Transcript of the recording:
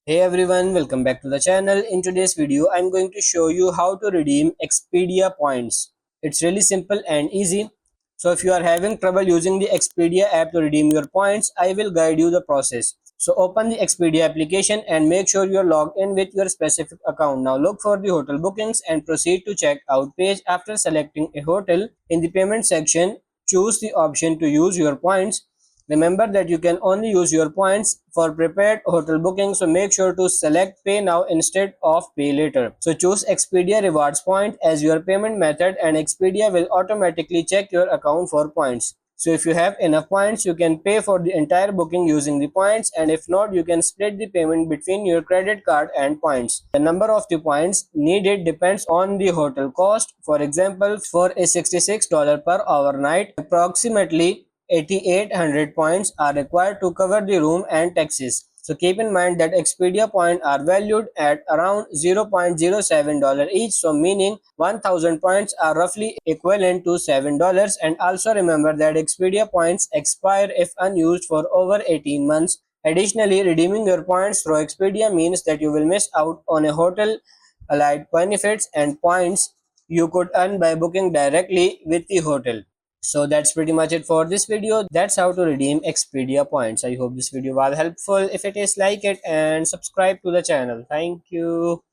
Hey everyone, welcome back to the channel. In today's video, I'm going to show you how to redeem Expedia points. It's really simple and easy. So if you are having trouble using the Expedia app to redeem your points, I will guide you the process. So open the Expedia application and make sure you're logged in with your specific account. Now look for the hotel bookings and proceed to check out page. After selecting a hotel, in the payment section, choose the option to use your points. Remember that you can only use your points for prepared hotel booking, so make sure to select pay now instead of pay later. So choose Expedia rewards point as your payment method and Expedia will automatically check your account for points. So if you have enough points, you can pay for the entire booking using the points, and if not, you can split the payment between your credit card and points. The number of the points needed depends on the hotel cost. For example, for a $66 per hour night, approximately 8,800 points are required to cover the room and taxes. So keep in mind that Expedia points are valued at around $0.07 each, so meaning 1000 points are roughly equivalent to $7. And also remember that Expedia points expire if unused for over 18 months. Additionally, redeeming your points through Expedia means that you will miss out on a hotel allied benefits and points you could earn by booking directly with the hotel. So that's pretty much it for this video. That's how to redeem Expedia points. I hope this video was helpful. If it is, like it and subscribe to the channel. Thank you.